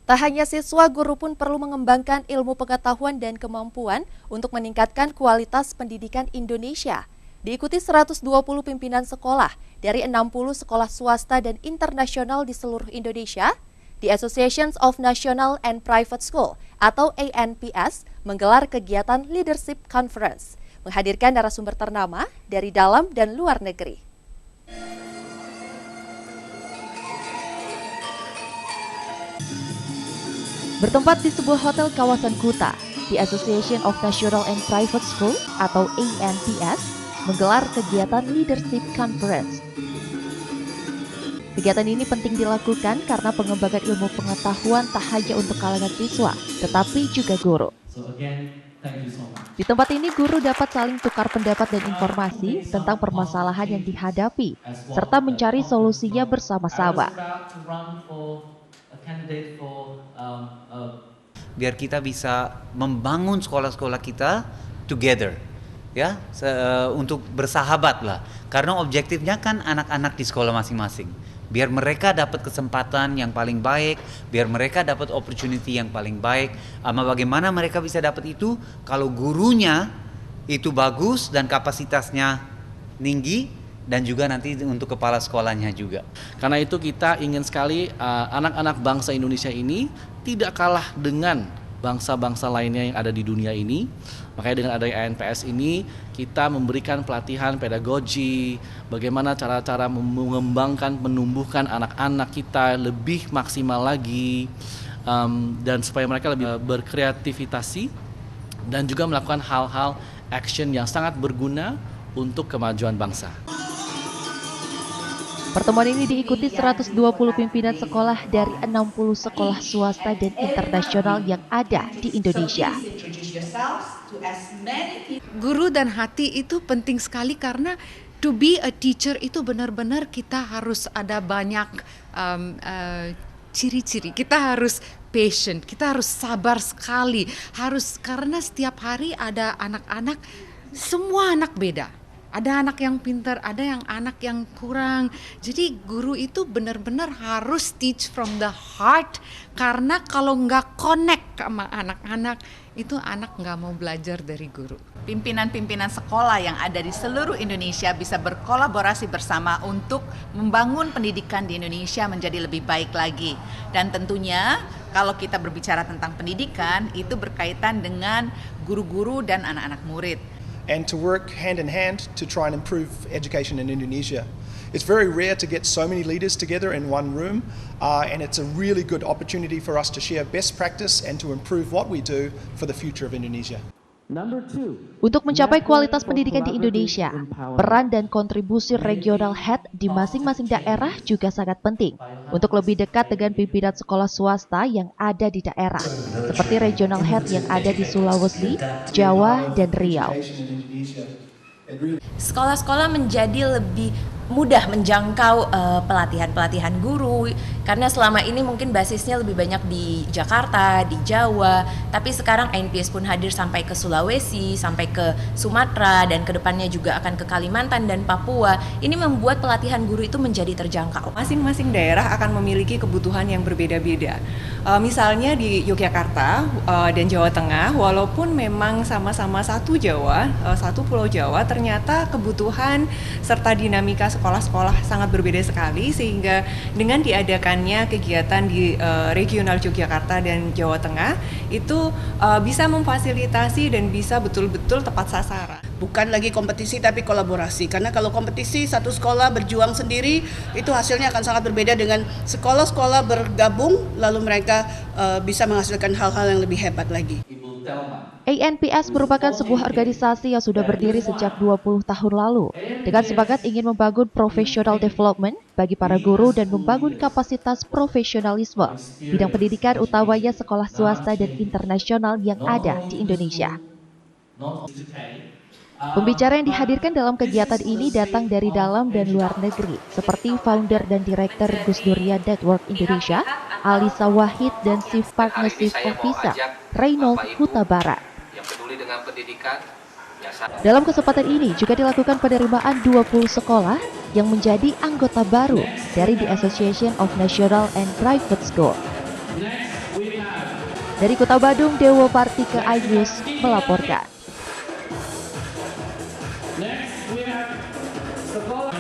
Tak hanya siswa, guru pun perlu mengembangkan ilmu pengetahuan dan kemampuan untuk meningkatkan kualitas pendidikan Indonesia. Diikuti 120 pimpinan sekolah dari 60 sekolah swasta dan internasional di seluruh Indonesia, The Association of National and Private School atau ANPS menggelar kegiatan Leadership Conference, menghadirkan narasumber ternama dari dalam dan luar negeri. Bertempat di sebuah hotel kawasan Kuta, The Association of National and Private School atau ANPS menggelar kegiatan Leadership Conference. Kegiatan ini penting dilakukan karena pengembangan ilmu pengetahuan tak hanya untuk kalangan siswa, tetapi juga guru. Di tempat ini, guru dapat saling tukar pendapat dan informasi tentang permasalahan yang dihadapi, serta mencari solusinya bersama-sama. Biar kita bisa membangun sekolah-sekolah kita together, ya, untuk bersahabat lah. Karena objektifnya kan anak-anak di sekolah masing-masing. Biar mereka dapat kesempatan yang paling baik, biar mereka dapat opportunity yang paling baik. Bagaimana mereka bisa dapat itu? Kalau gurunya itu bagus dan kapasitasnya tinggi, dan juga nanti untuk kepala sekolahnya juga. Karena itu kita ingin sekali anak-anak bangsa Indonesia ini tidak kalah dengan bangsa-bangsa lainnya yang ada di dunia ini. Makanya dengan adanya ANPS ini kita memberikan pelatihan pedagogi, bagaimana cara-cara mengembangkan, menumbuhkan anak-anak kita lebih maksimal lagi, dan supaya mereka lebih berkreativitas dan juga melakukan hal-hal action yang sangat berguna untuk kemajuan bangsa. Pertemuan ini diikuti 120 pimpinan sekolah dari 60 sekolah swasta dan internasional yang ada di Indonesia. Guru dan hati itu penting sekali karena to be a teacher itu benar-benar kita harus ada banyak ciri-ciri. Kita harus patient, kita harus sabar sekali. Karena setiap hari ada anak-anak, semua anak beda. Ada anak yang pintar, ada yang anak yang kurang. Jadi guru itu benar-benar harus teach from the heart. Karena kalau nggak connect sama anak-anak, itu anak nggak mau belajar dari guru. Pimpinan-pimpinan sekolah yang ada di seluruh Indonesia bisa berkolaborasi bersama untuk membangun pendidikan di Indonesia menjadi lebih baik lagi. Dan tentunya kalau kita berbicara tentang pendidikan, itu berkaitan dengan guru-guru dan anak-anak murid. And to work hand in hand to try and improve education in Indonesia. It's very rare to get so many leaders together in one room, and it's a really good opportunity for us to share best practice and to improve what we do for the future of Indonesia. Untuk mencapai kualitas pendidikan di Indonesia, peran dan kontribusi regional head di masing-masing daerah juga sangat penting untuk lebih dekat dengan pimpinan sekolah swasta yang ada di daerah, seperti regional head yang ada di Sulawesi, Jawa, dan Riau. Sekolah-sekolah menjadi lebih mudah menjangkau pelatihan-pelatihan guru karena selama ini mungkin basisnya lebih banyak di Jakarta, di Jawa, tapi sekarang ANPS pun hadir sampai ke Sulawesi, sampai ke Sumatera, dan kedepannya juga akan ke Kalimantan dan Papua. Ini membuat pelatihan guru itu menjadi terjangkau. Masing-masing daerah akan memiliki kebutuhan yang berbeda-beda. Misalnya di Yogyakarta dan Jawa Tengah, walaupun memang sama-sama satu Jawa, satu Pulau Jawa, ternyata kebutuhan serta dinamika sekolah-sekolah sangat berbeda sekali, sehingga dengan diadakannya kegiatan di regional Yogyakarta dan Jawa Tengah itu bisa memfasilitasi dan bisa betul-betul tepat sasaran. Bukan lagi kompetisi tapi kolaborasi, karena kalau kompetisi satu sekolah berjuang sendiri itu hasilnya akan sangat berbeda dengan sekolah-sekolah bergabung lalu mereka bisa menghasilkan hal-hal yang lebih hebat lagi. ANPS merupakan sebuah organisasi yang sudah berdiri sejak 20 tahun lalu dengan semangat ingin membangun professional development bagi para guru dan membangun kapasitas profesionalisme bidang pendidikan utamanya sekolah swasta dan internasional yang ada di Indonesia. Pembicara yang dihadirkan dalam kegiatan ini datang dari dalam dan luar negeri seperti founder dan direktur Gus Durian Network Indonesia, Alisa Wahid, dan Chief Partnership Officer Reynold Huta Barat. Dalam kesempatan ini juga dilakukan penerimaan 20 sekolah yang menjadi anggota baru dari The Association of National and Private School. Dari Kota Badung, Dewo Partike iNews melaporkan. Next we have sekolah